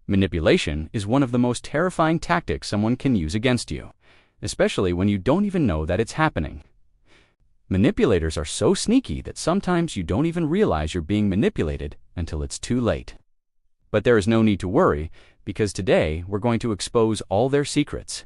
Manipulation is one of the most terrifying tactics someone can use against you, especially when you don't even know that it's happening. Manipulators are so sneaky that sometimes you don't even realize you're being manipulated until it's too late. But there is no need to worry, because today we're going to expose all their secrets.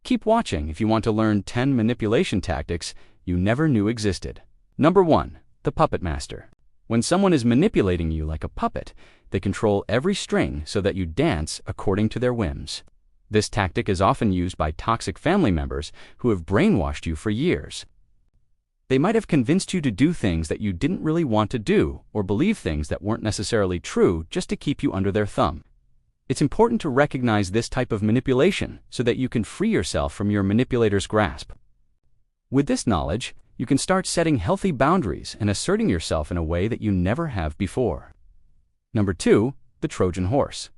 Keep watching if you want to learn 10 manipulation tactics you never knew existed. Number 1. The puppet master. When someone is manipulating you like a puppet, they control every string so that you dance according to their whims. This tactic is often used by toxic family members who have brainwashed you for years. They might have convinced you to do things that you didn't really want to do, or believe things that weren't necessarily true just to keep you under their thumb. It's important to recognize this type of manipulation so that you can free yourself from your manipulator's grasp. With this knowledge, you can start setting healthy boundaries and asserting yourself in a way that you never have before. Number 2. The Trojan Horse.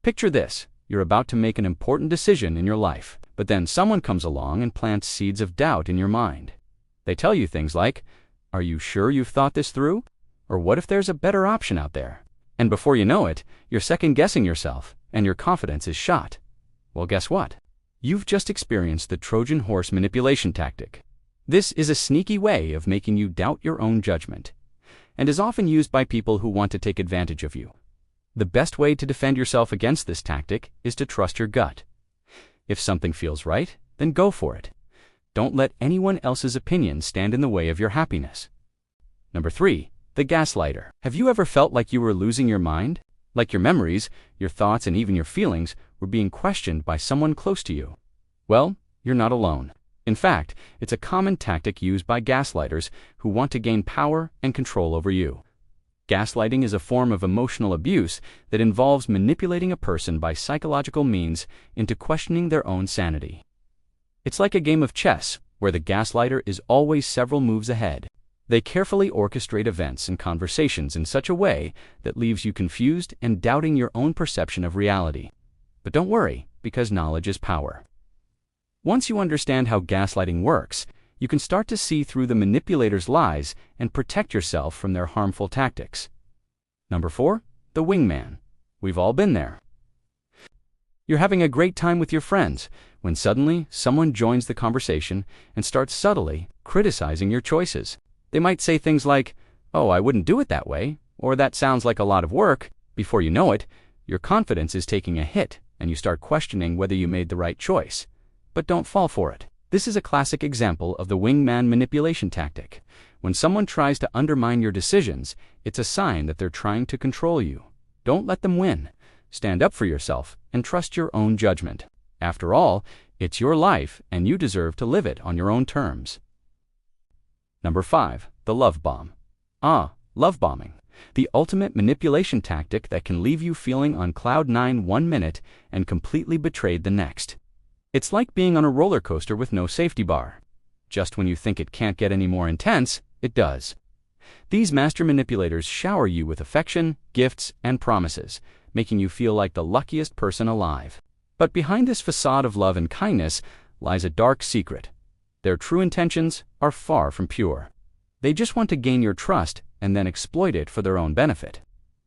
Picture this. You're about to make an important decision in your life, but then someone comes along and plants seeds of doubt in your mind. They tell you things like, "Are you sure you've thought this through?" Or "What if there's a better option out there?" And before you know it, you're second-guessing yourself, and your confidence is shot. Well, guess what? You've just experienced the Trojan Horse manipulation tactic. This is a sneaky way of making you doubt your own judgment, and is often used by people who want to take advantage of you. The best way to defend yourself against this tactic is to trust your gut. If something feels right, then go for it. Don't let anyone else's opinion stand in the way of your happiness. Number 3. The Gaslighter. Have you ever felt like you were losing your mind? Like your memories, your thoughts, and even your feelings were being questioned by someone close to you? Well, you're not alone. In fact, it's a common tactic used by gaslighters who want to gain power and control over you. Gaslighting is a form of emotional abuse that involves manipulating a person by psychological means into questioning their own sanity. It's like a game of chess, where the gaslighter is always several moves ahead. They carefully orchestrate events and conversations in such a way that leaves you confused and doubting your own perception of reality. But don't worry, because knowledge is power. Once you understand how gaslighting works, you can start to see through the manipulator's lies and protect yourself from their harmful tactics. Number 4. The Wingman. We've all been there. You're having a great time with your friends when suddenly someone joins the conversation and starts subtly criticizing your choices. They might say things like, "Oh, I wouldn't do it that way," or "That sounds like a lot of work." Before you know it, your confidence is taking a hit and you start questioning whether you made the right choice. But don't fall for it. This is a classic example of the wingman manipulation tactic. When someone tries to undermine your decisions, it's a sign that they're trying to control you. Don't let them win. Stand up for yourself and trust your own judgment. After all, it's your life and you deserve to live it on your own terms. Number 5. The love bomb. Love bombing. The ultimate manipulation tactic that can leave you feeling on cloud 9 one minute and completely betrayed the next. It's like being on a roller coaster with no safety bar. Just when you think it can't get any more intense, it does. These master manipulators shower you with affection, gifts, and promises, making you feel like the luckiest person alive. But behind this facade of love and kindness lies a dark secret. Their true intentions are far from pure. They just want to gain your trust and then exploit it for their own benefit.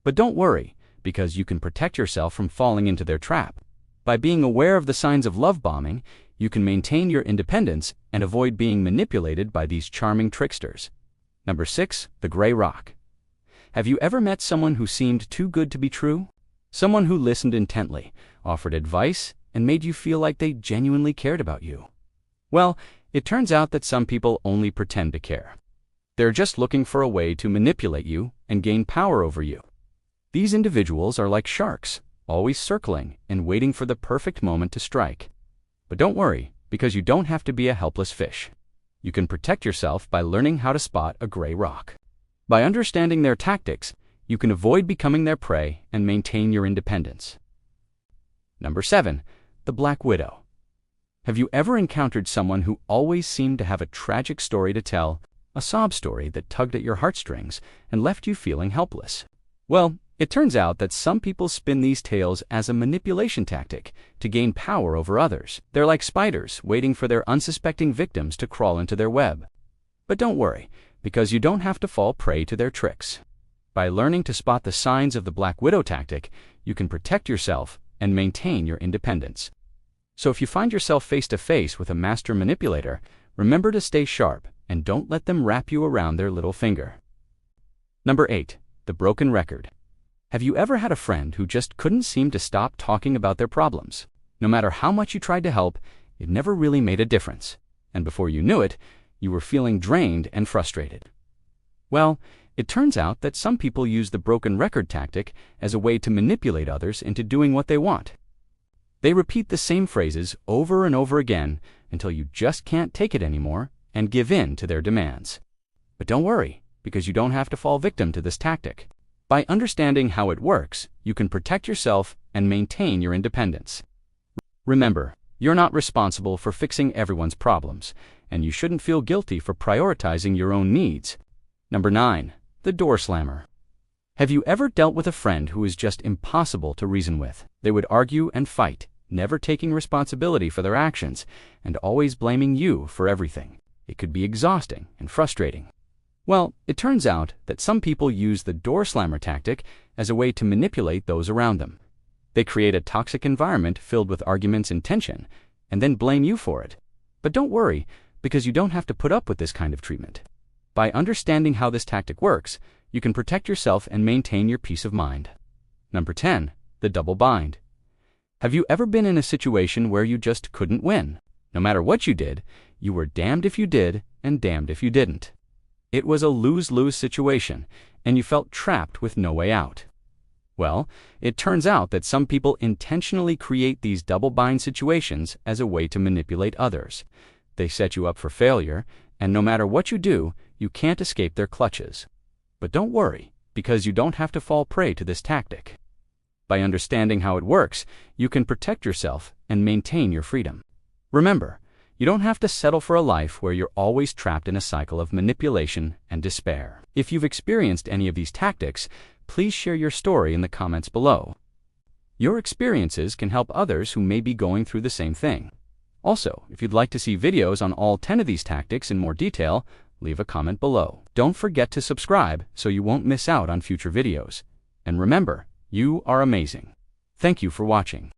But don't worry, because you can protect yourself from falling into their trap. By being aware of the signs of love bombing, you can maintain your independence and avoid being manipulated by these charming tricksters. Number 6. The gray rock. Have you ever met someone who seemed too good to be true? Someone who listened intently, offered advice, and made you feel like they genuinely cared about you? Well, it turns out that some people only pretend to care. They're just looking for a way to manipulate you and gain power over you. These individuals are like sharks, always circling and waiting for the perfect moment to strike. But don't worry, because you don't have to be a helpless fish. You can protect yourself by learning how to spot a gray rock. By understanding their tactics, you can avoid becoming their prey and maintain your independence. Number 7. The Black Widow. Have you ever encountered someone who always seemed to have a tragic story to tell, a sob story that tugged at your heartstrings and left you feeling helpless? Well, it turns out that some people spin these tales as a manipulation tactic to gain power over others. They're like spiders waiting for their unsuspecting victims to crawl into their web. But don't worry, because you don't have to fall prey to their tricks. By learning to spot the signs of the Black Widow tactic, you can protect yourself and maintain your independence. So if you find yourself face to face with a master manipulator, remember to stay sharp and don't let them wrap you around their little finger. Number 8. The broken record. Have you ever had a friend who just couldn't seem to stop talking about their problems? No matter how much you tried to help, it never really made a difference. And before you knew it, you were feeling drained and frustrated. Well, it turns out that some people use the broken record tactic as a way to manipulate others into doing what they want. They repeat the same phrases over and over again until you just can't take it anymore and give in to their demands. But don't worry, because you don't have to fall victim to this tactic. By understanding how it works, you can protect yourself and maintain your independence. Remember, you're not responsible for fixing everyone's problems, and you shouldn't feel guilty for prioritizing your own needs. Number 9. The door slammer. Have you ever dealt with a friend who is just impossible to reason with? They would argue and fight, never taking responsibility for their actions, and always blaming you for everything. It could be exhausting and frustrating. Well, it turns out that some people use the door slammer tactic as a way to manipulate those around them. They create a toxic environment filled with arguments and tension, and then blame you for it. But don't worry, because you don't have to put up with this kind of treatment. By understanding how this tactic works, you can protect yourself and maintain your peace of mind. Number 10. The double bind. Have you ever been in a situation where you just couldn't win? No matter what you did, you were damned if you did and damned if you didn't. It was a lose-lose situation, and you felt trapped with no way out. Well, it turns out that some people intentionally create these double-bind situations as a way to manipulate others. They set you up for failure, and no matter what you do, you can't escape their clutches. But don't worry, because you don't have to fall prey to this tactic. By understanding how it works, you can protect yourself and maintain your freedom. Remember, you don't have to settle for a life where you're always trapped in a cycle of manipulation and despair. If you've experienced any of these tactics, please share your story in the comments below. Your experiences can help others who may be going through the same thing. Also, if you'd like to see videos on all 10 of these tactics in more detail, leave a comment below. Don't forget to subscribe so you won't miss out on future videos. And remember, you are amazing. Thank you for watching.